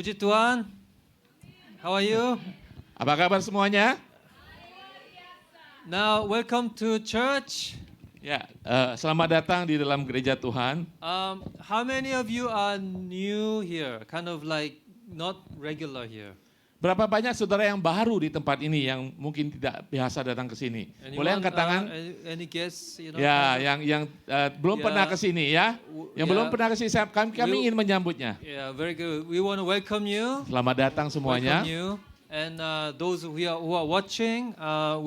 Puji Tuhan. How are you? Apa kabar semuanya? Now, welcome to church. Ya, selamat datang di dalam gereja Tuhan. How many of you are new here? Kind of like not regular here. Berapa banyak saudara yang baru di tempat ini yang mungkin tidak biasa datang ke sini? Boleh angkat tangan? Any guests? Ya, yang belum Ya. pernah ke sini ya. Yang belum pernah ke sini, kami ingin menyambutnya. Yeah, very good. We want to welcome you. Selamat datang semuanya. Welcome you. And those who are watching,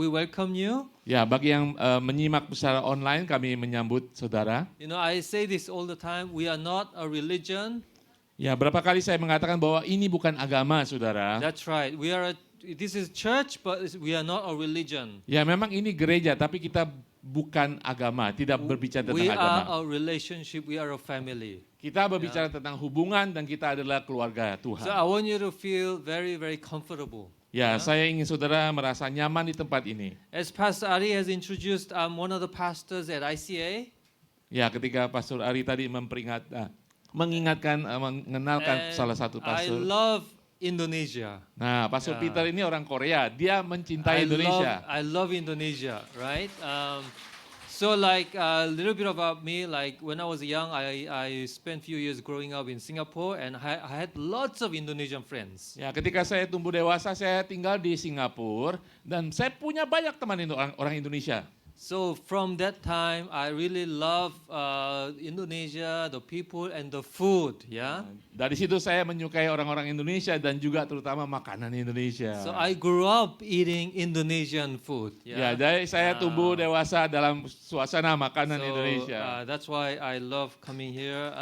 we welcome you. Ya, bagi yang menyimak secara online, kami menyambut saudara. You know, I say this all the time. We are not a religion. Ya, berapa kali saya mengatakan bahwa ini bukan agama, saudara. That's right. This is church, but we are not a religion. Ya, memang ini gereja, tapi kita bukan agama, tidak berbicara tentang We agama. are a relationship. We are a family. Kita berbicara tentang hubungan dan kita adalah keluarga So Tuhan. I want you to feel very, very comfortable. Ya, saya ingin saudara merasa nyaman di tempat ini. As Pastor Ari has introduced, I'm one of the pastors at ICA. Ya, ketika Pastor Ari tadi mengenalkan And salah satu I pastor. love Indonesia. Nah, Pastor Ya. Peter ini orang Korea, dia mencintai Indonesia. I love Indonesia, right? So like a little bit about me, like when I was young, I spent few years growing up in Singapore, and I had lots of Indonesian friends. Ya, ketika saya tumbuh dewasa, saya tinggal di Singapura dan saya punya banyak teman orang Indonesia. So from that time, I really love Indonesia, the people and the food, yeah. Dari situ saya menyukai orang-orang Indonesia dan juga terutama makanan Indonesia. So I grew up eating Indonesian food. Ya, jadi saya tumbuh dewasa dalam suasana makanan So, Indonesia. that's why I love coming here.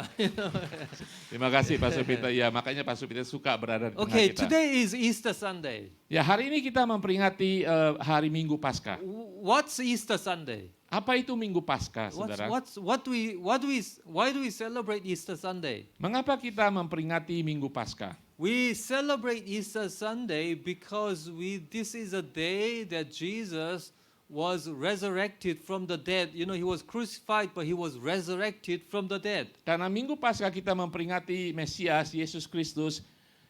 Terima kasih Pastor Peter. Ya, makanya Pastor Peter suka berada di tengah Okay, kita. today is Easter Sunday. Ya, hari ini kita memperingati hari Minggu Paskah. What's Easter Sunday? Apa itu Minggu Paskah, saudara? Why do we celebrate Easter Sunday? Mengapa kita memperingati Minggu Paskah? We celebrate Easter Sunday because this is a day that Jesus was resurrected from the dead. You know, he was crucified, but he was resurrected from the dead. Karena Minggu Paskah kita memperingati Mesias, Yesus Kristus,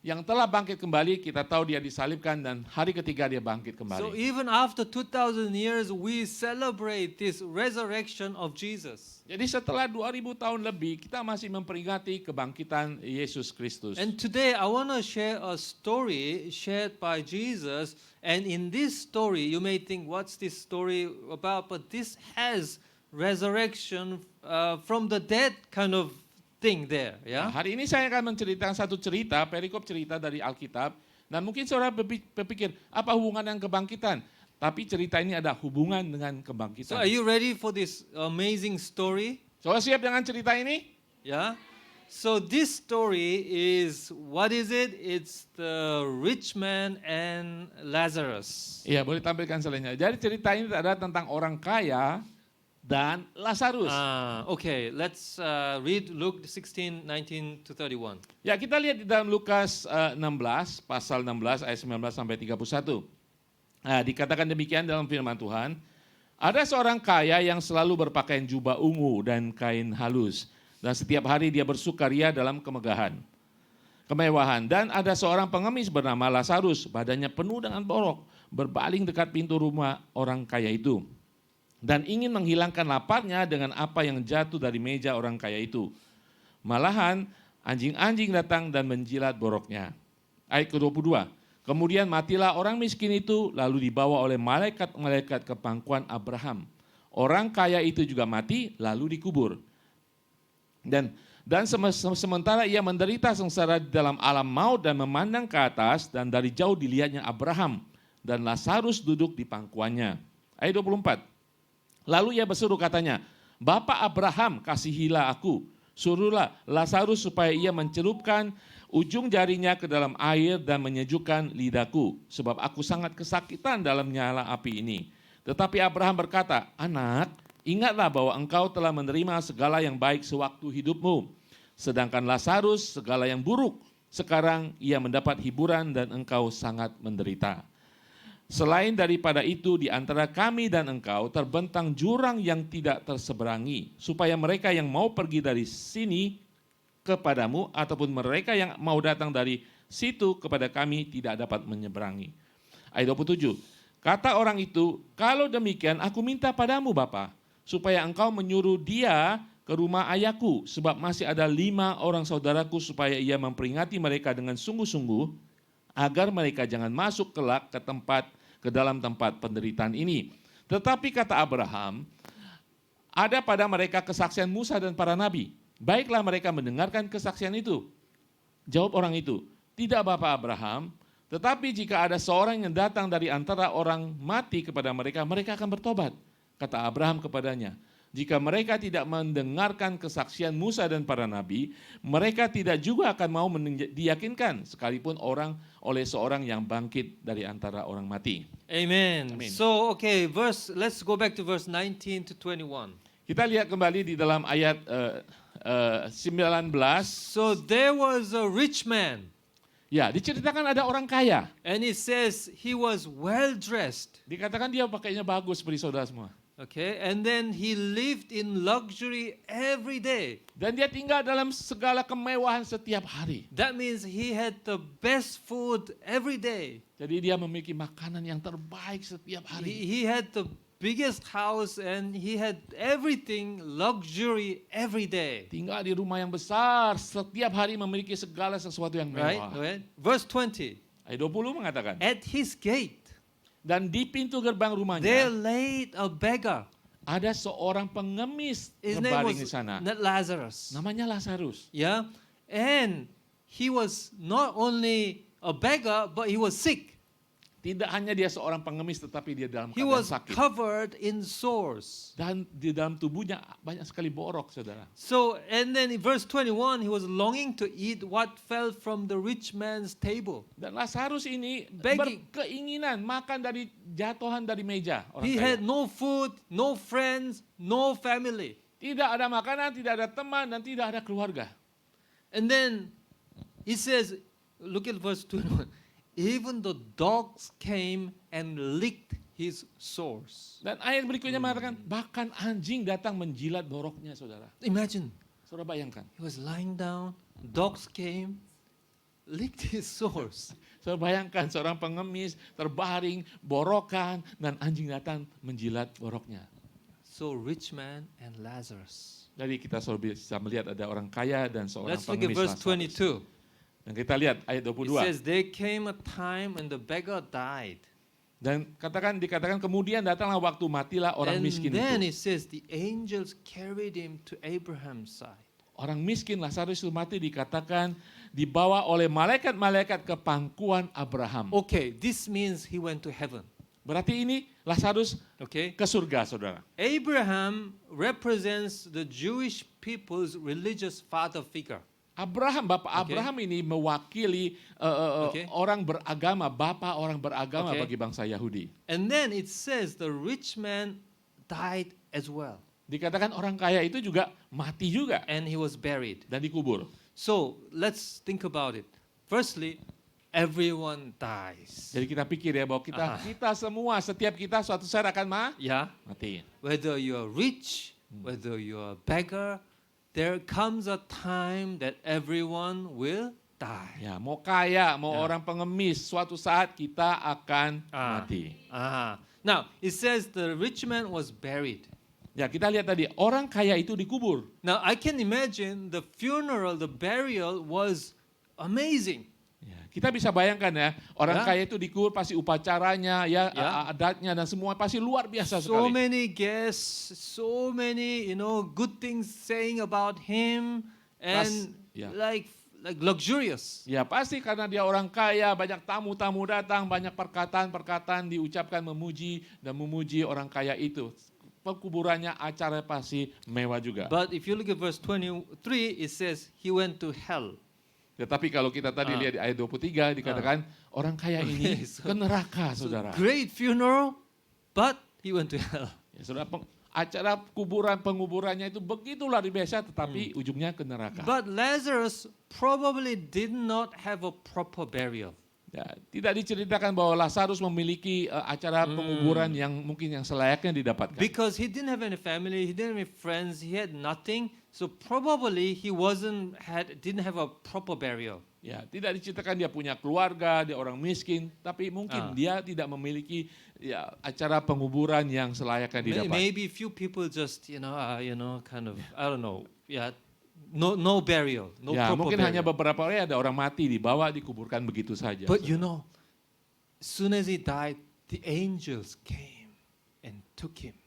yang telah bangkit kembali. Kita tahu dia disalibkan dan hari ketiga dia bangkit So kembali. even after 2,000 years, we celebrate this resurrection of Jesus. Jadi setelah 2000 tahun lebih, kita masih memperingati kebangkitan Yesus Kristus. And today I want to share a story shared by Jesus. And in this story, you may think, what's this story about? But this has resurrection from the dead kind of thing there. Nah, Yeah. hari ini saya akan menceritakan satu cerita, perikop cerita dari Alkitab. Dan mungkin saudara berpikir, apa hubungan dengan kebangkitan? Tapi cerita ini ada hubungan dengan So kebangkitan. are you ready for this amazing story? Saudara siap dengan cerita ini? Yeah. So this story is, what is it? It's the rich man and Lazarus. Iya, boleh tampilkan selainnya. Jadi cerita ini adalah tentang orang kaya dan Lazarus. Okay, let's read Luke 16, 19 to 31. Ya, kita lihat di dalam Lukas 16, pasal 16 ayat 19 sampai 31. Nah, dikatakan demikian dalam firman Tuhan. Ada seorang kaya yang selalu berpakaian jubah ungu dan kain halus. Dan setiap hari dia bersukaria dalam kemewahan. Dan ada seorang pengemis bernama Lazarus, badannya penuh dengan borok, berbaling dekat pintu rumah orang kaya itu. Dan ingin menghilangkan laparnya dengan apa yang jatuh dari meja orang kaya itu. Malahan anjing-anjing datang dan menjilat boroknya. Ayat ke-22. Kemudian matilah orang miskin itu, lalu dibawa oleh malaikat-malaikat ke pangkuan Abraham. Orang kaya itu juga mati, lalu dikubur. Dan sementara ia menderita sengsara di dalam alam maut dan memandang ke atas, dan dari jauh dilihatnya Abraham dan Lazarus duduk di pangkuannya. Ayat 24. Lalu ia berseru katanya, Bapak Abraham, kasihilah aku, suruhlah Lazarus supaya ia mencelupkan ujung jarinya ke dalam air dan menyejukkan lidahku, sebab aku sangat kesakitan dalam nyala api ini. Tetapi Abraham berkata, Anak, ingatlah bahwa engkau telah menerima segala yang baik sewaktu hidupmu, sedangkan Lazarus segala yang buruk. Sekarang ia mendapat hiburan dan engkau sangat menderita. Selain daripada itu, di antara kami dan engkau terbentang jurang yang tidak terseberangi, supaya mereka yang mau pergi dari sini kepadamu, ataupun mereka yang mau datang dari situ kepada kami tidak dapat menyeberangi. Ayat 27, kata orang itu, kalau demikian aku minta padamu Bapa, supaya engkau menyuruh dia ke rumah ayahku, sebab masih ada 5 orang saudaraku, supaya ia memperingati mereka dengan sungguh-sungguh, agar mereka jangan masuk kelak ke dalam tempat penderitaan ini. Tetapi kata Abraham, ada pada mereka kesaksian Musa dan para nabi. Baiklah mereka mendengarkan kesaksian itu. Jawab orang itu, tidak Bapak Abraham, tetapi jika ada seorang yang datang dari antara orang mati kepada mereka, mereka akan bertobat. Kata Abraham kepadanya, jika mereka tidak mendengarkan kesaksian Musa dan para nabi, mereka tidak juga akan mau diyakinkan sekalipun oleh seorang yang bangkit dari antara orang mati. Amen. Amen. So, okay, let's go back to verse 19 to 21. Kita lihat kembali di dalam ayat 19. So there was a rich man, Ya, diceritakan ada orang kaya. and it says he was well dressed. Dikatakan dia pakainya bagus seperti saudara semua. Okay, and then he lived in luxury every day. Dan dia tinggal dalam segala kemewahan setiap hari. That means he had the best food every day. Jadi dia memiliki makanan yang terbaik setiap hari. He had the biggest house and he had everything luxury every day. Tinggal di rumah yang besar, setiap hari memiliki segala sesuatu yang Right? mewah. Right? Verse 20. Ayat 20 mengatakan, At his gate dan di pintu gerbang there rumahnya laid a beggar. ada seorang pengemis His name berbaring di was sana. not Lazarus. Namanya Lazarus. Yeah? And he was not only a beggar, but he was sick. Tidak hanya dia seorang pengemis, tetapi dia dalam He keadaan was sakit. covered in sores. Dan di dalam tubuhnya banyak sekali borok, saudara. So, and then in verse 21, he was longing to eat what fell from the rich man's table. Dan Lazarus ini Begging. berkeinginan makan dari jatuhan dari meja orang He kaya. had no food, no friends, no family. Tidak ada makanan, tidak ada teman, dan tidak ada keluarga. And then he says, look at verse 21. Even the dogs came and licked his sores. Dan ayat berikutnya mengatakan, bahkan anjing datang menjilat boroknya, saudara. Imagine, Saudara bayangkan. he was lying down, dogs came, licked his sores. Saudara bayangkan seorang pengemis terbaring, borokan, dan anjing datang menjilat boroknya. So rich man and Lazarus. Jadi kita selalu bisa melihat ada orang kaya dan seorang Let's look at pengemis verse Lazarus. 22. Dan kita lihat ayat It 22. says, there came a time when the beggar died. Dan dikatakan kemudian datanglah waktu matilah orang And miskin then itu. it says, the angels carried him to Abraham's side. Orang miskin Lazarus itu mati dikatakan dibawa oleh malaikat-malaikat ke pangkuan Abraham. Okay, this means he went to heaven. Berarti ini Lazarus Okay. ke surga, saudara. Abraham represents the Jewish people's religious father figure. Bapak Okay. Abraham ini mewakili Okay. orang beragama, bapak orang beragama Okay. bagi bangsa Yahudi. And then it says the rich man died as well. Dikatakan orang kaya itu juga mati juga And he was buried. dan dikubur. So let's think about it. Firstly, everyone dies. Jadi kita pikir ya bahwa kita semua, setiap kita suatu saat akan Yeah. mati. Whether you're rich, whether you're a beggar, there comes a time that everyone will die. Ya, mau kaya, mau Ya. orang pengemis, suatu saat kita akan mati. Now, it says the rich man was buried. Ya, kita lihat tadi, orang kaya itu dikubur. Now, I can imagine the funeral, the burial was amazing. Ya, kita bisa bayangkan ya, orang Ya. kaya itu dikubur pasti upacaranya, ya, Ya. adatnya dan semua pasti luar biasa So sekali. many guests, so many, good things saying about him, and yeah. like luxurious. Ya, pasti karena dia orang kaya, banyak tamu-tamu datang, banyak perkataan-perkataan diucapkan memuji dan memuji orang kaya itu. Pekuburannya, acara pasti mewah juga. But if you look at verse 23, it says he went to hell. Tetapi kalau kita tadi lihat di ayat 23 dikatakan orang kaya ini so- ke neraka, So saudara. great funeral, but he went to hell. Ya, saudara, acara penguburannya itu begitu luar biasa, tetapi ujungnya ke neraka. But Lazarus probably did not have a proper burial. Ya, tidak diceritakan bahwa Lazarus memiliki acara penguburan yang mungkin yang selayaknya didapatkan. Because he didn't have any family, he didn't have any friends, he had nothing. So probably he didn't have a proper burial. Ya, tidak diceritakan dia punya keluarga, dia orang miskin, tapi mungkin dia tidak memiliki ya acara penguburan yang selayaknya didapat. Maybe few people just kind of I don't know, no burial, no Ya, proper mungkin hanya burial. beberapa orang ada orang mati dibawa dikuburkan begitu saja. But as soon as he died, the angels came and took him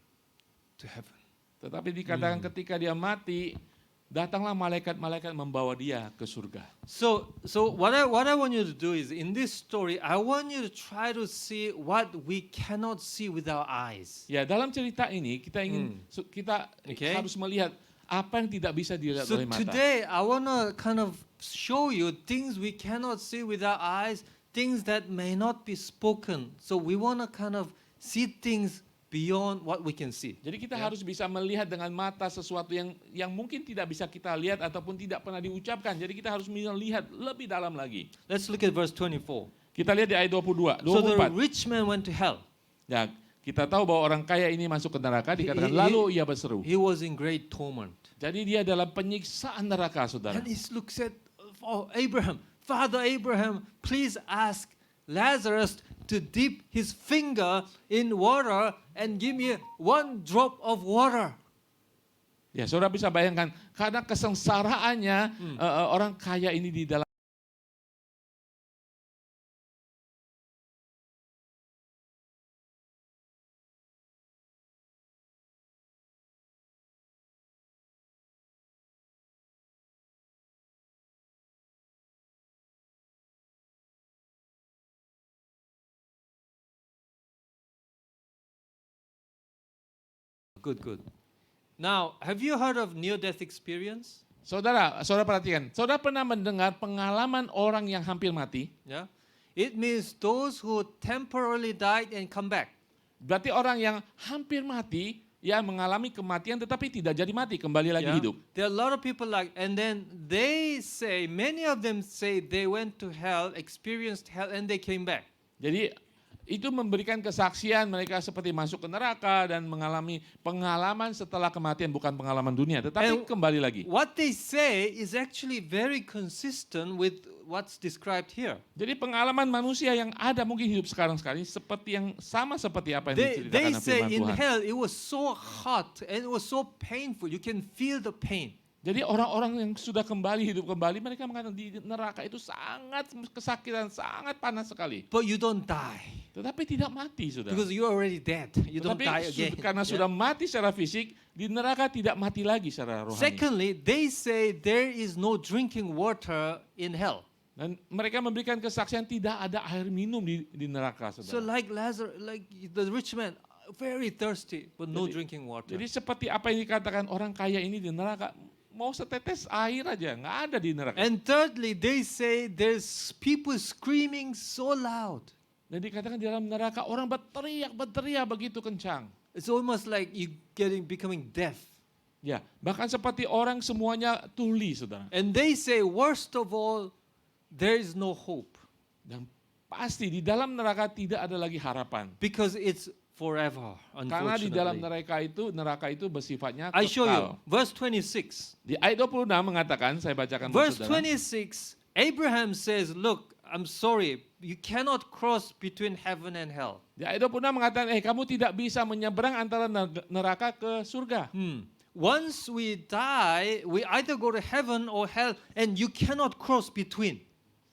to heaven. Tetapi dikatakan ketika dia mati, datanglah malaikat-malaikat membawa dia ke surga. So what I want you to do is in this story, I want you to try to see what we cannot see with our eyes. Ya, dalam cerita ini kita ingin kita Okay. harus melihat apa yang tidak bisa dilihat So oleh mata. today I want to kind of show you things we cannot see with our eyes, things that may not be spoken. So we want to kind of see things beyond what we can see. Jadi kita harus bisa melihat dengan mata sesuatu yang mungkin tidak bisa kita lihat ataupun tidak pernah diucapkan. Jadi kita harus melihat lebih dalam lagi. Let's look at verse 24. Kita lihat di ayat 22, So the 24. rich man went to hell. Ya, kita tahu bahwa orang kaya ini masuk ke neraka, dikatakan He- lalu ia berseru. He was in great torment. Jadi dia dalam penyiksaan neraka, saudara. And he looks at Abraham, Father Abraham, please ask Lazarus to dip his finger in water and give me one drop of water. Ya, saudara bisa bayangkan karena kesengsaraannya orang kaya ini di dalam Good. Now, have you heard of near-death experience? Saudara perhatikan. Saudara pernah mendengar pengalaman orang yang hampir mati? Yeah. It means those who temporarily died and come back. Berarti orang yang hampir mati, ya mengalami kematian tetapi tidak jadi mati, kembali lagi Yeah. hidup. There are a lot of people and then many of them say they went to hell, experienced hell, and they came back. Jadi itu memberikan kesaksian mereka seperti masuk ke neraka dan mengalami pengalaman setelah kematian, bukan pengalaman dunia, tetapi And kembali lagi. What they say is actually very consistent with what's described here. Jadi pengalaman manusia yang ada mungkin hidup sekarang sekali seperti yang sama seperti apa yang They diceritakan dalam say firman in Tuhan. hell it was so hot and it was so painful. You can feel the pain. Jadi orang-orang yang sudah kembali hidup kembali, mereka mengatakan di neraka itu sangat kesakitan, sangat panas sekali. But you don't die Tetapi tidak mati, saudara. because you're already dead. You don't Tetapi die again. karena Yeah. sudah mati secara fisik, di neraka tidak mati lagi secara rohani. Secondly, they say there is no drinking water in hell. Dan mereka memberikan kesaksian tidak ada air minum di neraka, So saudara. like Lazarus, like the rich man, very thirsty, but no drinking water. Jadi seperti apa yang dikatakan orang kaya ini di neraka, mau setetes air aja, nggak ada di neraka. And thirdly, they say there's people screaming so loud. Dan dikatakan di dalam neraka orang berteriak begitu kencang. It's almost like you becoming deaf. Ya, bahkan seperti orang semuanya tuli, saudara. And they say, worst of all, there is no hope Dan pasti di dalam neraka tidak ada lagi harapan. because it's forever. Karena di dalam Unfortunately, neraka itu bersifatnya I show you kekal. verse 26. Di ayat 26 mengatakan, saya bacakan buat Verse saudara. 26, Abraham says, look, I'm sorry, you cannot cross between heaven and hell. Di ayat 26 mengatakan, kamu tidak bisa menyeberang antara neraka ke surga. Once we die, we either go to heaven or hell, and you cannot cross between.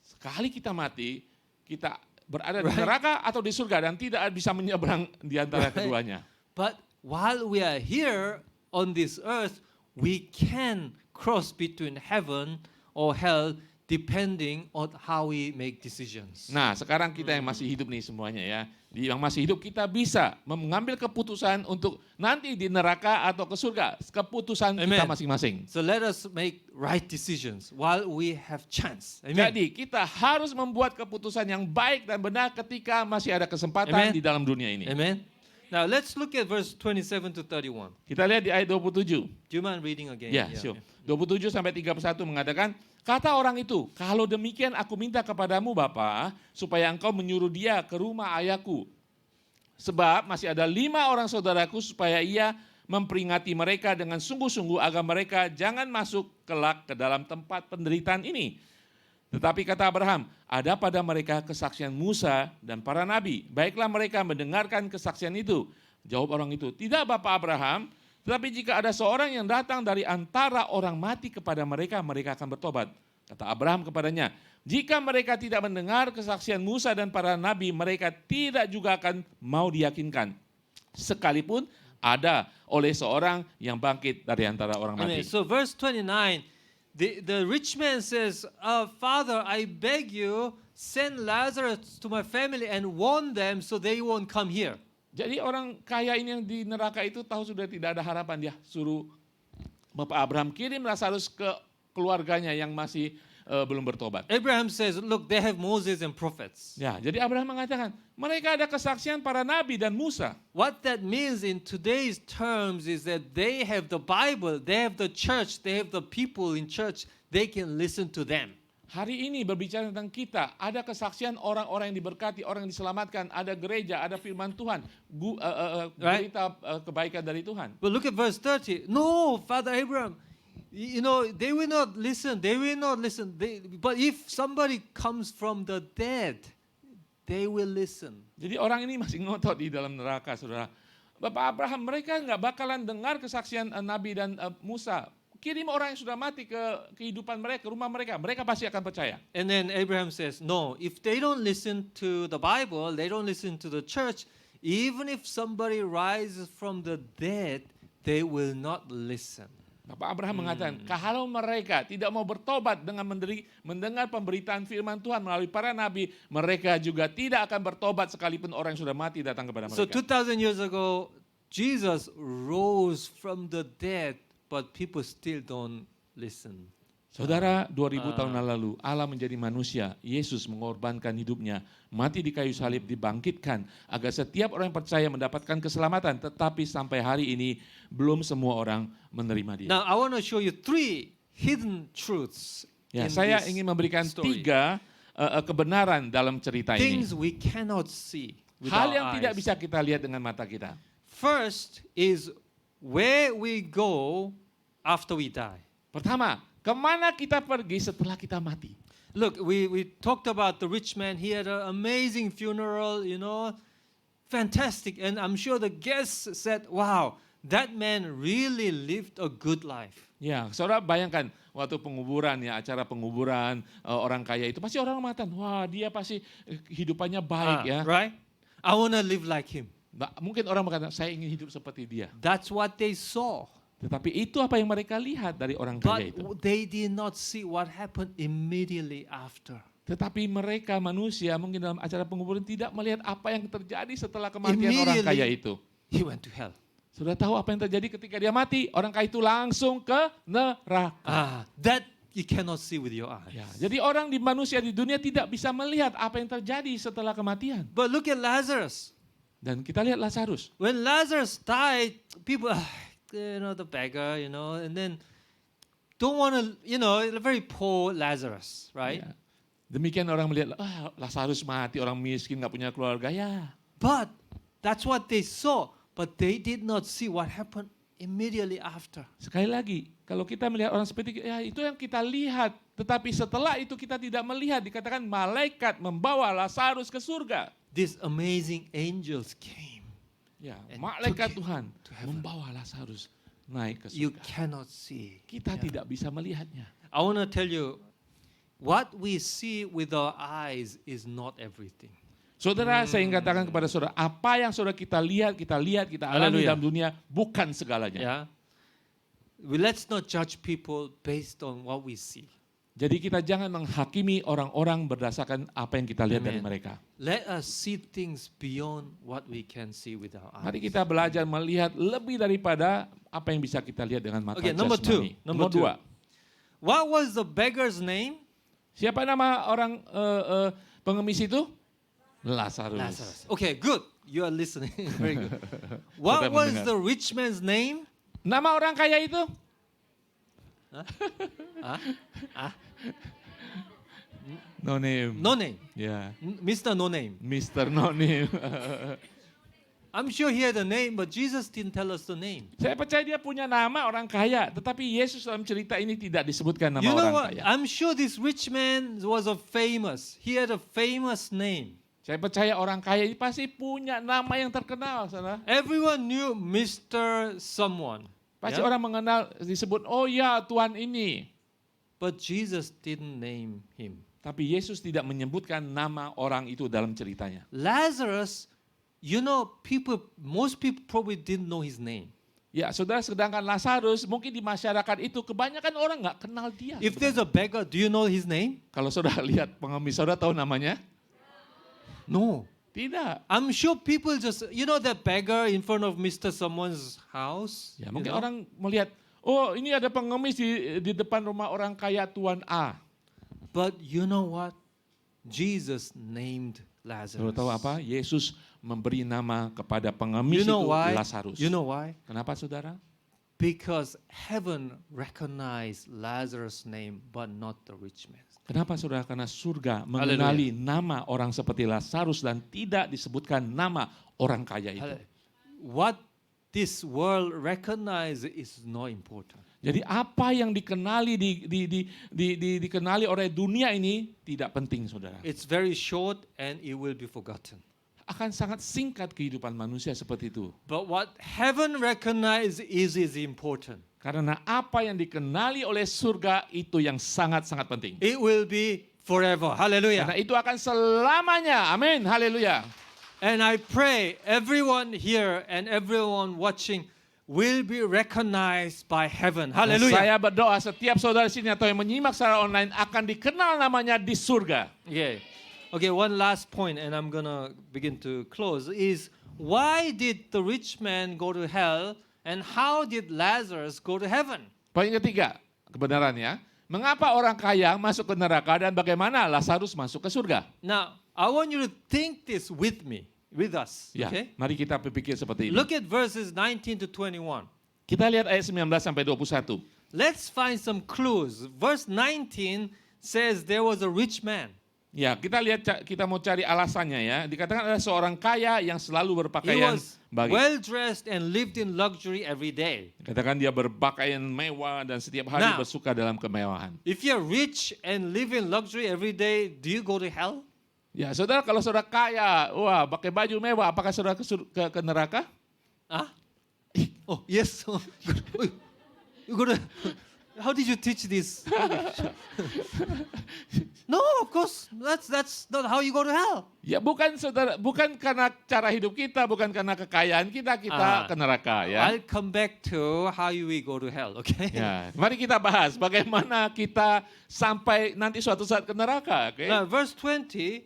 Sekali kita mati, kita berada di neraka atau di surga dan tidak bisa menyeberang di antara Right. keduanya. But while we are here on this earth, we can cross between heaven or hell depending on how we make decisions. Nah, sekarang kita yang masih hidup nih semuanya ya. Yang masih hidup kita bisa mengambil keputusan untuk nanti di neraka atau ke surga. Keputusan kita Amen. masing-masing. So let us make right decisions while we have chance. Amen. Jadi kita harus membuat keputusan yang baik dan benar ketika masih ada kesempatan Amen. di dalam dunia ini. Amen. Now let's look at verse 27 to 31. Kita lihat di ayat 27. Do you mind reading again? Ya, sure. 27 sampai 31 mengatakan, kata orang itu, kalau demikian aku minta kepadamu Bapa, supaya engkau menyuruh dia ke rumah ayahku. Sebab masih ada 5 orang saudaraku supaya ia memperingati mereka dengan sungguh-sungguh agar mereka jangan masuk kelak ke dalam tempat penderitaan ini. Tetapi kata Abraham, ada pada mereka kesaksian Musa dan para nabi. Baiklah mereka mendengarkan kesaksian itu. Jawab orang itu, tidak Bapak Abraham, tetapi jika ada seorang yang datang dari antara orang mati kepada mereka, mereka akan bertobat. Kata Abraham kepadanya, jika mereka tidak mendengar kesaksian Musa dan para nabi, mereka tidak juga akan mau diyakinkan. Sekalipun ada oleh seorang yang bangkit dari antara orang Amen. mati. So verse 29, the rich man says, Father, I beg you, send Lazarus to my family and warn them so they won't come here. Jadi orang kaya ini yang di neraka itu tahu sudah tidak ada harapan, dia suruh Bapak Abraham kirim Lazarus ke keluarganya yang masih belum bertobat. Abraham says, look, they have Moses and prophets. Ya, jadi Abraham mengatakan, mereka ada kesaksian para nabi dan Musa. What that means in today's terms is that they have the Bible, they have the church, they have the people in church, they can listen to them. Hari ini berbicara tentang kita, ada kesaksian orang-orang yang diberkati, orang yang diselamatkan, ada gereja, ada firman Tuhan, berita kebaikan dari Tuhan. But look at verse 30. No, Father Abraham, you know, they will not listen. They will not listen. But if somebody comes from the dead, they will listen. Jadi orang ini masih ngotot di dalam neraka, saudara. Bapak Abraham, mereka nggak bakalan dengar kesaksian Nabi dan Musa. Kirim orang yang sudah mati ke kehidupan mereka, ke rumah mereka. Mereka pasti akan percaya. And then Abraham says, no, if they don't listen to the Bible, they don't listen to the church, even if somebody rises from the dead, they will not listen. Bapak Abraham mengatakan, kalau mereka tidak mau bertobat dengan mendengar pemberitaan firman Tuhan melalui para nabi, mereka juga tidak akan bertobat sekalipun orang yang sudah mati datang kepada mereka. So 2,000 years ago, Jesus rose from the dead, but people still don't listen. Saudara, 2000 tahun lalu Allah menjadi manusia, Yesus mengorbankan hidupnya, mati di kayu salib, dibangkitkan agar setiap orang yang percaya mendapatkan keselamatan, tetapi sampai hari ini belum semua orang menerima dia. Now I want to show you 3 hidden truths Ya, in saya this ingin memberikan story. 3 kebenaran dalam cerita ini. Things we cannot see with Hal our yang tidak eyes. bisa kita lihat dengan mata kita. First is where we go after we die. Pertama, kemana kita pergi setelah kita mati? Look, we talked about the rich man. He had an amazing funeral, you know, fantastic. And I'm sure the guests said, wow, that man really lived a good life. Ya, saudara bayangkan waktu penguburan ya, acara penguburan orang kaya itu pasti orang mengatakan, wah dia pasti hidupannya baik ya. Right? I want to live like him. Mungkin orang berkata, saya ingin hidup seperti dia. That's what they saw. Tetapi itu apa yang mereka lihat dari orang kaya But itu. they did not see what happened immediately after. Tetapi mereka manusia mungkin dalam acara penguburan tidak melihat apa yang terjadi setelah kematian orang kaya itu. He went to hell. Sudah tahu apa yang terjadi ketika dia mati? Orang kaya itu langsung ke neraka. That you cannot see with your eyes. Ya, jadi orang di manusia di dunia tidak bisa melihat apa yang terjadi setelah kematian. But look at Lazarus. Dan kita lihat Lazarus. When Lazarus died, people, you know, the beggar, you know, and then don't want to, you know, very poor Lazarus, right? Ya. Demikian orang melihat, Lazarus mati, orang miskin, nggak punya keluarga. Ya. But that's what they saw. But they did not see what happened immediately after. Sekali lagi, kalau kita melihat orang seperti ya itu yang kita lihat. Tetapi setelah itu kita tidak melihat. Dikatakan malaikat membawa Lazarus ke surga. These amazing angels came. Ya, And malaikat took him Tuhan to heaven. membawa Lazarus naik ke You surga. cannot see. Kita tidak bisa melihatnya. I want to tell you, what we see with our eyes is not everything. Saudara, saya ingin katakan kepada saudara, apa yang saudara kita lihat, kita alami Haleluya. dalam dunia bukan segalanya. Yeah. Let's not judge people based on what we see. Jadi kita jangan menghakimi orang-orang berdasarkan apa yang kita lihat dari Amen. mereka. Let us see things beyond what we can see with our Mari eyes. kita belajar melihat lebih daripada apa yang bisa kita lihat dengan mata Okay, number jasmani. two. Number Nomor 2. What was the beggar's name? Siapa nama orang pengemis itu? Lazarus. Lazarus. Okay, good. You are listening. Very good. What Tetap was mendengar. the rich man's name? Nama orang kaya itu? No name. No name. Ya, Mr. No Name. Mr. No name. I'm sure he had a name, but Jesus didn't tell us the name. Saya percaya dia punya nama orang kaya, tetapi Yesus dalam cerita ini tidak disebutkan nama You know orang what? kaya. I'm sure this rich man was famous. He had a famous name. Saya percaya orang kaya ini pasti punya nama yang terkenal, saudara. Everyone knew Mr. Someone. Pasti Yeah? orang mengenal, disebut, oh ya Tuhan ini. But Jesus didn't name him. Tapi Yesus tidak menyebutkan nama orang itu dalam ceritanya. Lazarus, you know, most people probably didn't know his name. Ya, saudara, sedangkan Lazarus mungkin di masyarakat itu kebanyakan orang nggak kenal dia. If there's a beggar, do you know his name? Kalau saudara lihat pengemis, saudara tahu namanya? No. Tidak. I'm sure people just, you know that beggar in front of Mr. Someone's house? Ya, You mungkin know? orang melihat, oh ini ada pengemis di depan rumah orang kaya Tuan A. But you know what? Jesus named Lazarus. Saudara tahu apa? Yesus memberi nama kepada pengemis You know itu why? Lazarus. You know why? Kenapa saudara? Because heaven recognized Lazarus' name, but not the rich man. Kenapa saudara? Karena surga mengenali nama orang seperti Lazarus dan tidak disebutkan nama orang kaya itu. What this world recognizes is not important. Jadi apa yang dikenali dikenali oleh dunia ini tidak penting, saudara. It's very short and it will be forgotten. Akan sangat singkat kehidupan manusia seperti itu. But what heaven recognizes is important. Karena apa yang dikenali oleh surga itu yang sangat-sangat penting. It will be forever. Hallelujah. Karena itu akan selamanya. Amin. Haleluya. And I pray everyone here and everyone watching will be recognized by heaven. Hallelujah. Saya berdoa setiap saudara sini atau yang menyimak secara online akan dikenal namanya di surga. Yeah. Okay, one last point and I'm going to begin to close is why did the rich man go to hell and how did Lazarus go to heaven? Poin ketiga, kebenarannya, mengapa orang kaya masuk ke neraka dan bagaimana Lazarus masuk ke surga? Now, I want you to think this with me, with us. Ya, Okay? mari kita berpikir seperti ini. Look at verses 19 to 21. Kita lihat ayat 19 sampai 21. Let's find some clues. Verse 19 says there was a rich man. Ya, kita lihat, kita mau cari alasannya ya. Dikatakan ada seorang kaya yang selalu He berpakaian was bagi. well dressed and lived in luxury every day. Katakan dia berpakaian mewah dan setiap hari Now, bersuka dalam kemewahan. If you're rich and live in luxury every day, do you go to hell? Ya, saudara, kalau saudara kaya, wah, pakai baju mewah, apakah saudara ke neraka? Huh? Oh, yes. You go to. How did you teach this? No, of course. That's not how you go to hell. Ya, bukan saudara, bukan karena cara hidup kita, bukan karena kekayaan kita ke neraka ya. I'll come back to how we go to hell, okay? Ya, mari kita bahas bagaimana kita sampai nanti suatu saat ke neraka, oke? Now, verse 20,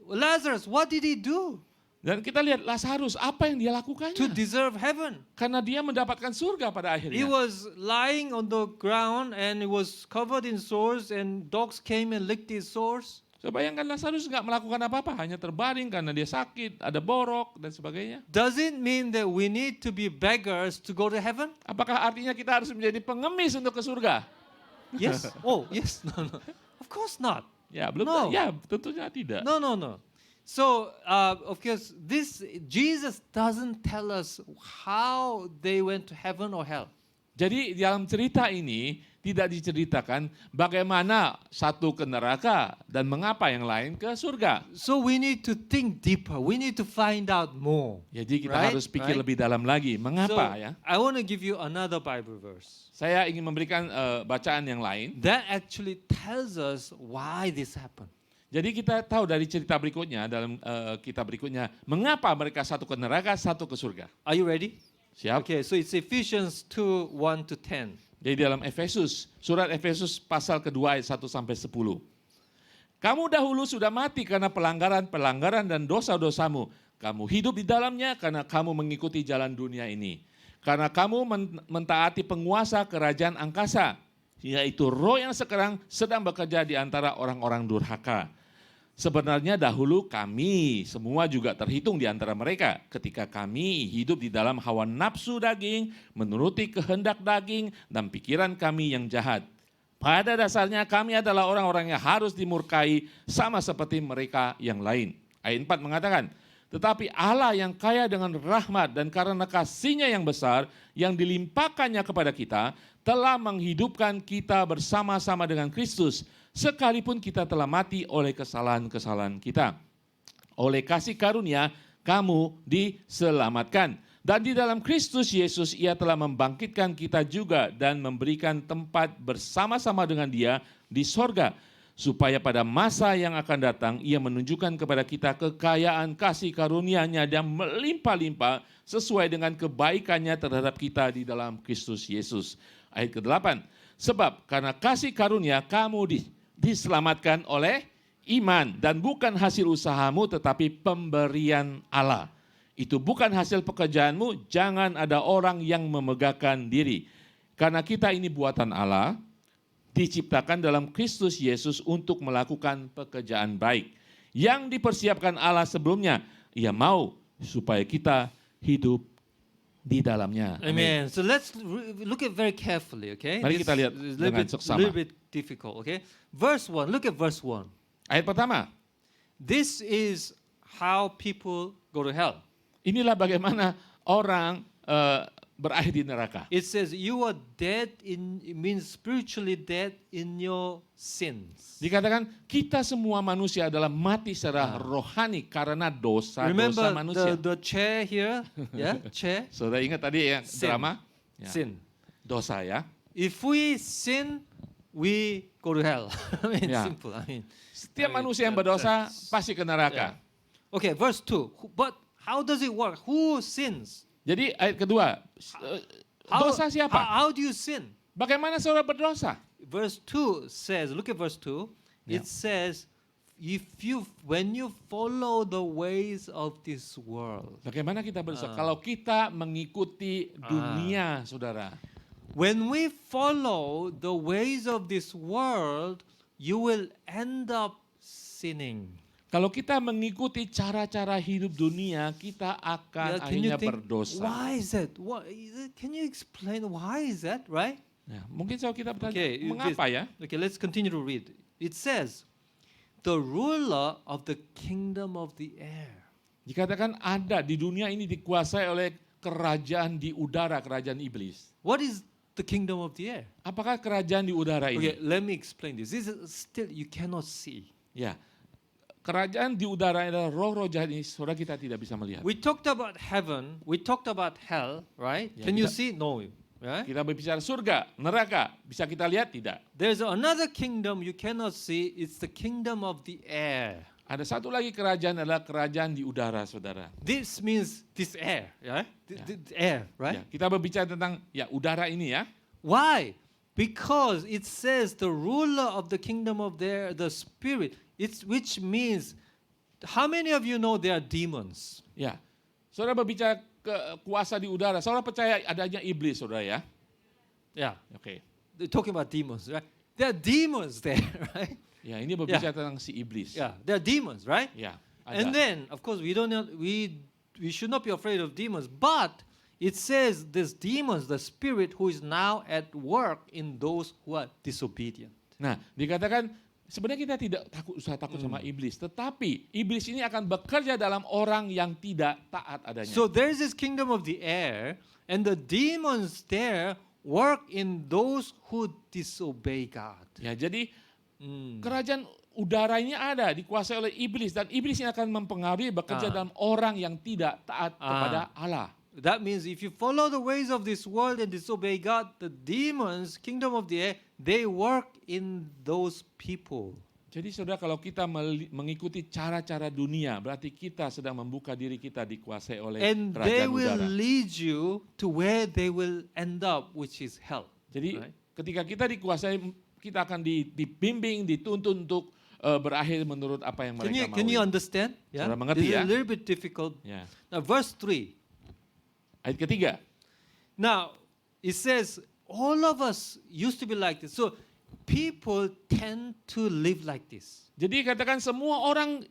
Lazarus, what did he do Dan kita lihat Lazarus, apa yang dia lakukannya? to deserve heaven? Karena dia mendapatkan surga pada He akhirnya. was lying on the ground and he was covered in sores and dogs came and licked his sores. So, bayangkan Lazarus nggak melakukan apa-apa, hanya terbaring karena dia sakit, ada borok dan sebagainya. Does it mean that we need to be beggars to go to heaven? Apakah artinya kita harus menjadi pengemis untuk ke surga? Yes. Oh, yes. No. Of course not. Ya, belum. No. Ya, tentunya tidak. No. So, of course, Jesus doesn't tell us how they went to heaven or hell. Jadi dalam cerita ini tidak diceritakan bagaimana satu ke neraka dan mengapa yang lain ke surga. So we need to think deeper. We need to find out more. Jadi kita Right, harus pikir right. lebih dalam lagi. So Mengapa ya? I want to give you another Bible verse Saya ingin memberikan bacaan yang lain. that actually tells us why this happened. Jadi kita tahu dari cerita berikutnya, dalam kitab berikutnya, mengapa mereka satu ke neraka, satu ke surga. Are you ready? Siap? Okay, so it's Ephesians 2, 1 to 10. Jadi dalam Efesus, surat Efesus pasal kedua ayat 1 sampai 10. Kamu dahulu sudah mati karena pelanggaran dan dosa-dosamu. Kamu hidup di dalamnya karena kamu mengikuti jalan dunia ini. Karena kamu mentaati penguasa kerajaan angkasa, yaitu roh yang sekarang sedang bekerja di antara orang-orang durhaka. Sebenarnya dahulu kami semua juga terhitung di antara mereka ketika kami hidup di dalam hawa nafsu daging, menuruti kehendak daging dan pikiran kami yang jahat. Pada dasarnya kami adalah orang-orang yang harus dimurkai sama seperti mereka yang lain. Ayat 4 mengatakan, Tetapi Allah yang kaya dengan rahmat dan karena kasih-Nya yang besar yang dilimpahkannya kepada kita telah menghidupkan kita bersama-sama dengan Kristus sekalipun kita telah mati oleh kesalahan-kesalahan kita. Oleh kasih karunia kamu diselamatkan. Dan di dalam Kristus Yesus Ia telah membangkitkan kita juga dan memberikan tempat bersama-sama dengan Dia di sorga. Supaya pada masa yang akan datang Ia menunjukkan kepada kita kekayaan kasih karunia-Nya yang melimpah-limpah sesuai dengan kebaikan-Nya terhadap kita di dalam Kristus Yesus. Ayat ke-8, sebab karena kasih karunia kamu diselamatkan oleh iman dan bukan hasil usahamu tetapi pemberian Allah. Itu bukan hasil pekerjaanmu, jangan ada orang yang memegahkan diri. Karena kita ini buatan Allah, diciptakan dalam Kristus Yesus untuk melakukan pekerjaan baik yang dipersiapkan Allah sebelumnya. Ia mau supaya kita hidup di dalamnya. Amen. So let's look at very carefully, okay? Mari kita lihat is dengan a seksama. little bit difficult, okay? Verse 1, look at verse 1. Ayat pertama, This is how people go to hell. inilah bagaimana orang berakhir di neraka. It says you are dead it means spiritually dead in your sins. Dikatakan kita semua manusia adalah mati secara rohani karena dosa-dosa Remember manusia. the chair here? Yeah, chair? Saudara ingat tadi ya Sin. drama? Ya, Sin. dosa ya. If we sin, we go to hell. I mean, Yeah. simple. I mean, Setiap manusia yang berdosa pasti ke neraka. okay, verse 2. But how does it work? Who sins? Jadi ayat kedua, dosa siapa? How do you sin? Bagaimana saudara berdosa? Verse 2 says, look at verse 2. Yeah. It says, when you follow the ways of this world. Bagaimana kita berdosa? Kalau kita mengikuti dunia, saudara. When we follow the ways of this world, you will end up sinning. Kalau kita mengikuti cara-cara hidup dunia, kita akan Can you akhirnya think, berdosa. why is that? Can you explain why is that, right? Ya, mungkin kalau kita bertanya, Okay, mengapa ya? Okay, let's continue to read. It says, the ruler of the kingdom of the air. Dikatakan ada di dunia ini dikuasai oleh kerajaan di udara, kerajaan iblis. What is the kingdom of the air? Apakah kerajaan di udara ini? Okay, let me explain this. This is still you cannot see. Ya, kerajaan di udara adalah roh-roh jahat ini, saudara kita tidak bisa melihat. We talked about heaven. We talked about hell, right? Yeah, Can you kita- see? No, right? Kita berbicara surga, neraka, bisa kita lihat tidak? There's another kingdom you cannot see. It's the kingdom of the air. Ada satu lagi kerajaan adalah kerajaan di udara, saudara. This means this air, yeah? The air, right? Ya, kita berbicara tentang ya udara ini ya. Why? Because it says the ruler of the kingdom of the air, the spirit. Which means, how many of you know there are demons? Ya, saudara berbicara kuasa di udara. Saudara percaya adanya iblis, saudara ya? Yeah, Oke. they're talking about demons, right? There are demons there, right? Ya, ini berbicara tentang si iblis. Yeah, there are demons, right? Ya, And ada. then, of course, we should not be afraid of demons, but it says this demons, the spirit who is now at work in those who are disobedient. Nah, dikatakan sebenarnya kita tidak usah takut sama iblis, tetapi iblis ini akan bekerja dalam orang yang tidak taat adanya. So there's this kingdom of the air, and the demons there work in those who disobey God. Ya, jadi Mm. kerajaan udara ini ada dikuasai oleh iblis dan iblis ini akan mempengaruhi bekerja dalam orang yang tidak taat kepada Allah. That means if you follow the ways of this world and disobey God, the demons, kingdom of the air, they work in those people. Jadi saudara, kalau kita mengikuti cara-cara dunia, berarti kita sedang membuka diri kita dikuasai oleh And they kerajaan will udara. lead you to where they will end up, which is hell. Jadi Right. ketika kita dikuasai, kita akan dibimbing, dituntun untuk berakhir menurut apa yang mereka mau. Can you understand? Yeah. Saudara mengerti This is ya? a little bit difficult. Ya. Now, verse 3. Ayat ketiga. Now, it says, all of us used to be like this. So, people tend to live like this. Jadi katakan semua orang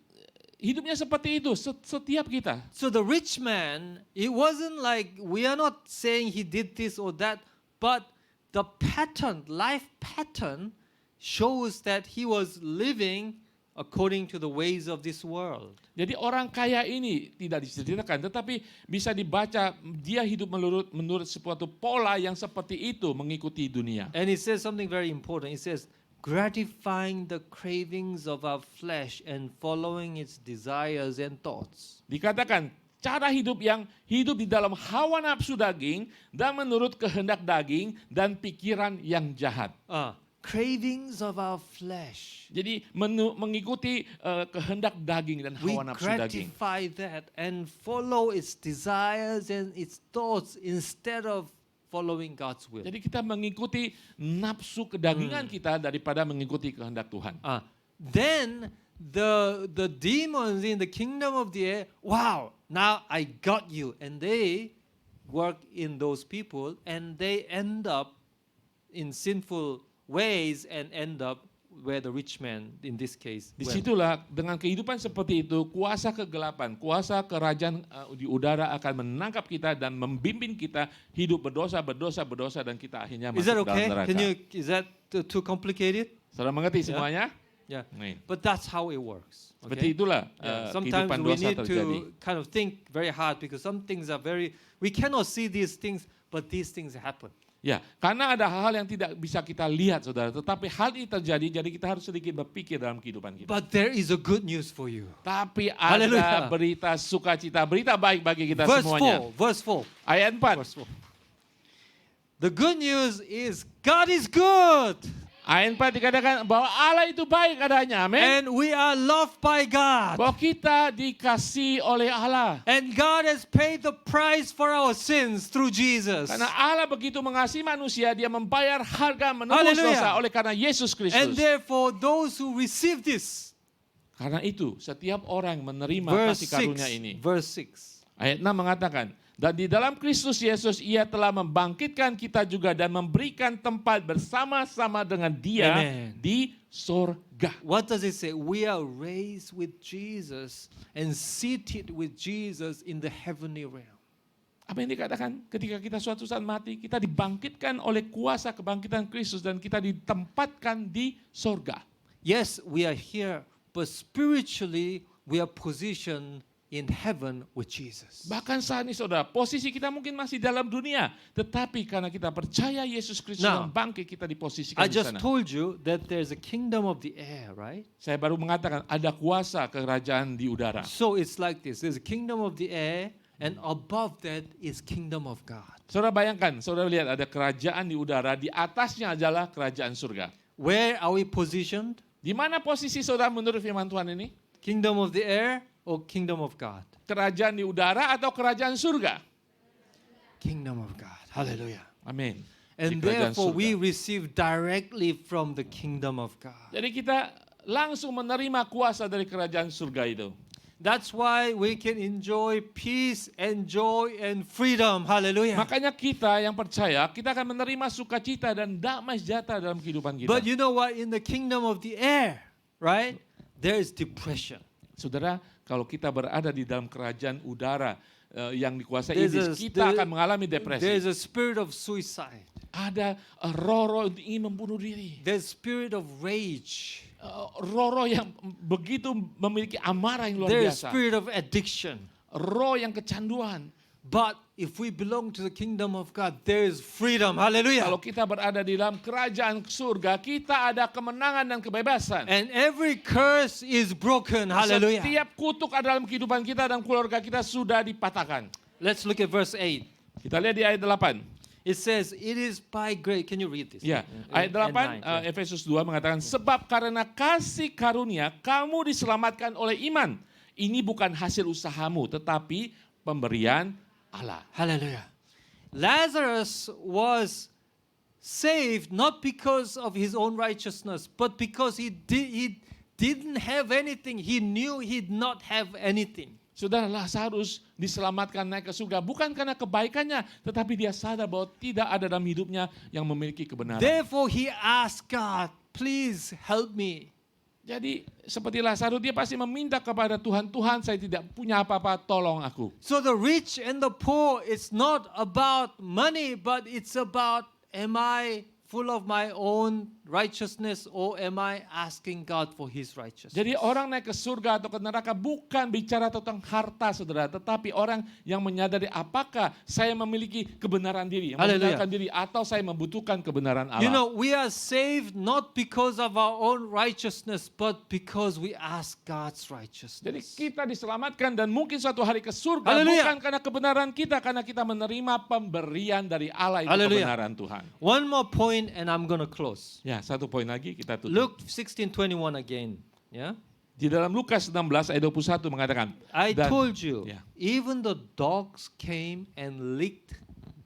hidupnya seperti itu, setiap kita. So, the rich man, it wasn't like, we are not saying he did this or that, but the pattern, life pattern, shows that he was living according to the ways of this world. Jadi orang kaya ini tidak diceritakan, tetapi bisa dibaca dia hidup menurut suatu pola yang seperti itu mengikuti dunia. And it says something very important. It says, gratifying the cravings of our flesh and following its desires and thoughts. Dikatakan cara hidup yang hidup di dalam hawa nafsu daging dan menurut kehendak daging dan pikiran yang jahat. Cravings of our flesh. Jadi mengikuti kehendak daging dan We hawa nafsu daging. gratify that and follow its desires and its thoughts instead of following God's will. Jadi kita mengikuti nafsu kedagingan kita daripada mengikuti kehendak Tuhan. Then the demons in the kingdom of the air, wow, now I got you. And they work in those people and they end up in sinful ways and end up where the rich man in this case went. Disitulah dengan kehidupan seperti itu, kuasa kegelapan, kuasa kerajaan di udara akan menangkap kita dan membimbing kita hidup berdosa dan kita akhirnya Is that masuk okay? dalam neraka. Is that too complicated? Saudara mengerti semuanya? Yeah. Amin. But that's how it works. Seperti itulah Sometimes kehidupan we dosa need terjadi. to kind of think very hard because some things are we cannot see these things, but these things happen. Ya, karena ada hal-hal yang tidak bisa kita lihat, saudara. Tetapi hal ini terjadi, jadi kita harus sedikit berpikir dalam kehidupan kita. But there is a good news for you. Tapi ada Hallelujah. berita sukacita, berita baik bagi kita Verse semuanya. 4, verse 4. Ayat 4. Verse 4. The good news is God is good. Ayat 4 dikatakan bahwa Allah itu baik adanya. Amin. And we are loved by God. Bahwa kita dikasihi oleh Allah. And God has paid the price for our sins through Jesus. Karena Allah begitu mengasihi manusia, dia membayar harga menebus Hallelujah. dosa oleh karena Yesus And Kristus. therefore those who receive this, Karena itu, setiap orang menerima verse kasih karunia ini. 6, verse 6. Ayat 6 mengatakan, dan di dalam Kristus Yesus ia telah membangkitkan kita juga dan memberikan tempat bersama-sama dengan dia Amen. di sorga. What does it say? We are raised with Jesus and seated with Jesus in the heavenly realm. Apa yang dikatakan? Ketika kita suatu saat mati, kita dibangkitkan oleh kuasa kebangkitan Kristus dan kita ditempatkan di sorga. Yes, we are here, but spiritually we are positioned in heaven with Jesus. Bahkan saat ini saudara, posisi kita mungkin masih dalam dunia, tetapi karena kita percaya Yesus Kristus Now, yang bangkit, kita diposisikan I di just sana. told you that there's a kingdom of the air, right? Saya baru mengatakan ada kuasa kerajaan di udara. So it's like this. There's a kingdom of the air and above that is kingdom of God. Saudara bayangkan, saudara lihat ada kerajaan di udara, di atasnya adalah kerajaan surga. Where are we positioned? Di mana posisi saudara menurut firman Tuhan ini? Kingdom of the air or kingdom of God? Kerajaan di udara atau kerajaan surga? Kingdom of God. Hallelujah. Amin. And Di kerajaan therefore we surga. receive directly from the kingdom of God. Jadi kita langsung menerima kuasa dari kerajaan surga itu. That's why we can enjoy peace and joy and freedom. Hallelujah. Makanya kita yang percaya, kita akan menerima sukacita dan damai sejahtera dalam kehidupan kita. But you know what? In the kingdom of the air, right? There is depression. Saudara, kalau kita berada di dalam kerajaan udara yang dikuasai There's iblis, kita akan mengalami depresi. There's a spirit of suicide. Ada roh-roh yang ingin membunuh diri. There's spirit of rage. Roh-roh yang begitu memiliki amarah yang luar There's biasa. spirit of addiction. Roh yang kecanduan. But if we belong to the kingdom of God, there is freedom. Hallelujah. Kalau kita berada di dalam kerajaan surga, kita ada kemenangan dan kebebasan. And every curse is broken. Hallelujah. Setiap kutuk ada dalam kehidupan kita dan keluarga kita sudah dipatahkan. Let's look at verse 8. Kita lihat di ayat 8. It says, it is by grace. Can you read this? Ya, And ayat 8 9, yeah. Efesus 2 mengatakan, sebab karena kasih karunia kamu diselamatkan oleh iman. Ini bukan hasil usahamu, tetapi pemberian Allah. Hallelujah. Lazarus was saved not because of his own righteousness, but because he didn't have anything. He knew he did not have anything. Saudara, Lazarus diselamatkan naik ke surga bukan karena kebaikannya, tetapi dia sadar bahwa tidak ada dalam hidupnya yang memiliki kebenaran. Therefore he asked God, please help me. Jadi seperti Lazarus, dia pasti meminta kepada Tuhan, Tuhan saya tidak punya apa-apa, tolong aku. So the rich and the poor, it's not about money, but it's about, am I full of my own righteousness, or am I asking God for His righteousness? Jadi orang naik ke surga atau ke neraka bukan bicara tentang harta saudara, tetapi orang yang menyadari apakah saya memiliki kebenaran diri, Haleluya. membenarkan diri, atau saya membutuhkan kebenaran You Allah. know, we are saved not because of our own righteousness, but because we ask God's Jadi righteousness. kita diselamatkan dan mungkin suatu hari ke surga Haleluya. bukan karena kebenaran kita, karena kita menerima pemberian dari Allah itu Haleluya. kebenaran Tuhan. One more point and I'm going to close. Ya, satu poin lagi kita tutup. Luke 16:21 again. Yeah. Di dalam Lukas 16 ayat 21 mengatakan, I dan- told you, Ya. even the dogs came and licked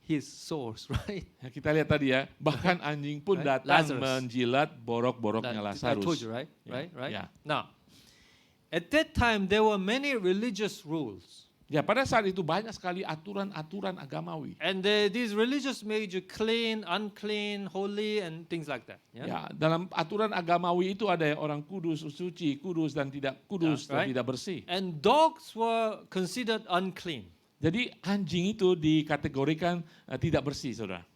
his sores, right? Ya, kita lihat tadi ya, bahkan anjing pun Right? datang Lazarus. menjilat borok-boroknya I Lazarus. told you, right? Ya, Right? Right? ya. Now, at that time there were many religious rules. Ya, pada saat itu banyak sekali aturan-aturan agamawi. And these religious made you clean, unclean, holy, and things like that. Yeah? Ya, dalam aturan agamawi itu ada yang orang kudus, suci, kudus dan tidak kudus Yeah, right. dan tidak bersih. And dogs were considered unclean. Jadi anjing itu dikategorikan tidak bersih, saudara.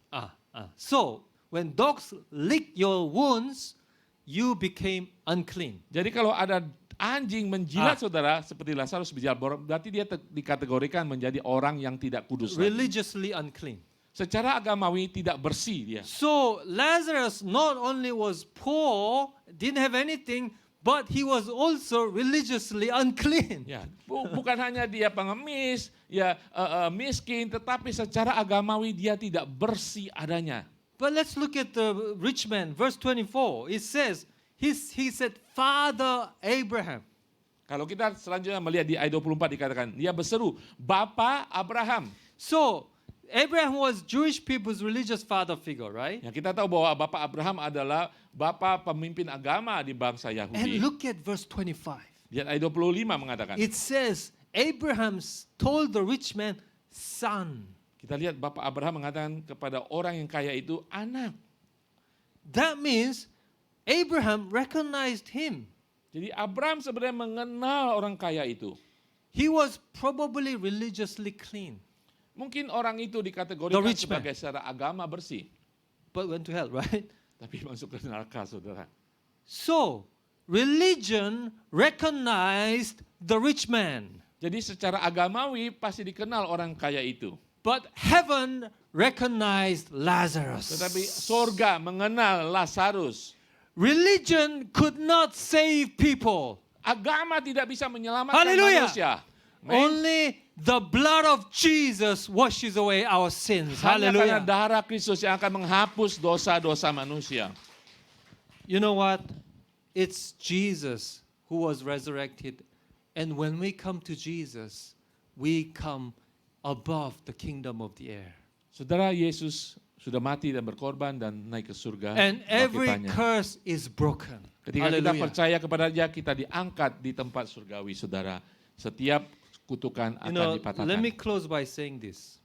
So, when dogs lick your wounds, you became unclean. Jadi kalau ada anjing menjilat Ah. saudara, seperti Lazarus menjilat borok, berarti dia dikategorikan menjadi orang yang tidak kudus lagi. Religiously unclean. Secara agamawi tidak bersih dia. So, Lazarus not only was poor, didn't have anything, but he was also religiously unclean. Ya, bukan hanya dia pengemis, ya miskin, tetapi secara agamawi dia tidak bersih adanya. But let's look at the rich man, verse 24. It says, he said, Father Abraham. Kalau kita selanjutnya melihat di ayat 24 dikatakan, dia berseru, Bapa Abraham. So, Abraham was Jewish people's religious father figure, right? Ya, kita tahu bahwa Bapak Abraham adalah Bapak pemimpin agama di bangsa And Yahudi. look at verse 25. Di ayat 25 mengatakan, It says, Abraham told the rich man, son. kita lihat Bapak Abraham mengatakan kepada orang yang kaya itu, anak. That means Abraham recognized him. Jadi Abraham sebenarnya mengenal orang kaya itu. He was probably religiously clean, Mungkin orang itu The dikategorikan rich man. sebagai secara agama bersih. but went to hell, right? Tapi masuk ke neraka, saudara. So, religion recognized the rich man, Jadi secara agamawi pasti dikenal orang kaya itu. but heaven recognized Lazarus. Tetapi sorga mengenal Lazarus. Religion could not save people. Agama tidak bisa menyelamatkan Haleluya. manusia. Amen. Only the blood of Jesus washes away our sins. Hanya karena Hallelujah. darah Kristus yang akan menghapus dosa-dosa manusia. You know what? It's Jesus who was resurrected. And when we come to Jesus, we come above the kingdom of the air. Saudara, Yesus sudah mati dan berkorban dan naik ke surga. And every bangkitannya. curse is broken. Ketika kita Hallelujah. percaya kepada Dia, kita diangkat di tempat surgawi, saudara. Setiap kutukan You akan know, dipatahkan. let me close by saying this.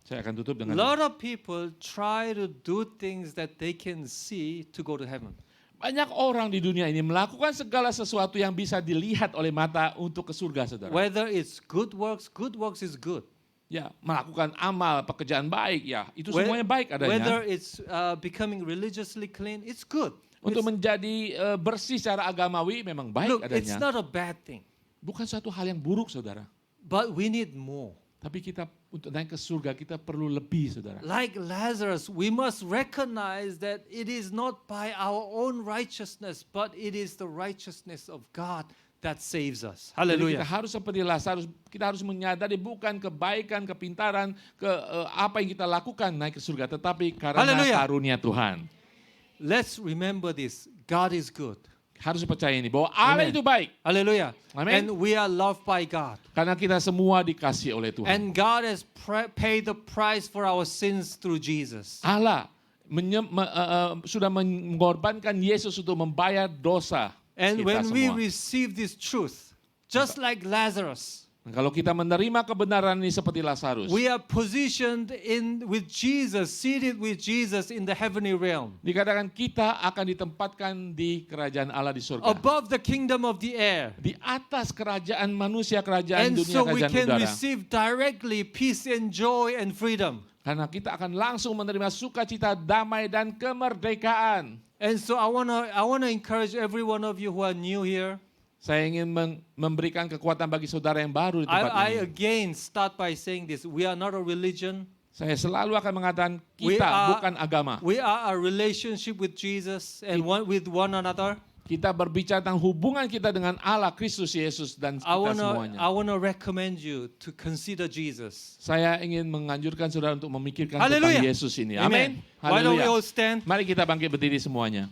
Saya akan tutup A dengan lot of people try to do things that they can see to go to heaven. banyak orang di dunia ini melakukan segala sesuatu yang bisa dilihat oleh mata untuk ke surga, saudara. Whether it's good works is good. Ya, melakukan amal, pekerjaan baik, ya, itu Whe- semuanya baik Whether adanya. it's becoming religiously clean, it's good. Untuk It's- menjadi bersih secara agamawi memang baik look, it's adanya. not a bad thing, Bukan suatu hal yang buruk, saudara. but we need more. Tapi kita untuk naik ke surga kita perlu lebih, saudara. Like Lazarus, we must recognize that it is not by our own righteousness, but it is the righteousness of God that saves us. Jadi kita Hallelujah. harus seperti Lazarus, kita harus menyadari bukan kebaikan, kepintaran, apa yang kita lakukan naik ke surga, tetapi karena Haleluya. karunia Tuhan. Let's remember this. God is good. Harus percaya ini bahwa Allah Amen. itu baik. Hallelujah. Amen. And we are loved by God. Karena kita semua dikasih oleh Tuhan. And God has paid the price for our sins through Jesus. Allah sudah mengorbankan Yesus untuk membayar dosa And kita when we semua. receive this truth, just like Lazarus, Kalau kita menerima kebenaran ini seperti Lazarus, we are positioned with Jesus, seated with Jesus in the heavenly realm, dikatakan kita akan ditempatkan di kerajaan Allah di surga. above the kingdom of the air. Di atas kerajaan manusia, kerajaan And dunia, so we kerajaan can udara. receive directly peace and joy and freedom. Karena kita akan langsung menerima sukacita, damai, dan kemerdekaan. And so I wanna encourage every one of you who are new here. Saya ingin memberikan kekuatan bagi saudara yang baru di tempat I ini. again start by saying this. We are not a religion. Saya selalu akan mengatakan We kita are- bukan agama. We are a relationship with Jesus and with one another. Kita berbicara tentang hubungan kita dengan Allah, Kristus Yesus, dan kita semuanya. I wanna recommend you to consider Jesus. Saya ingin menganjurkan saudara untuk memikirkan Haleluya. tentang Yesus ini. Amen. Amin. Why don't we Haleluya. all stand? Mari kita bangkit berdiri semuanya.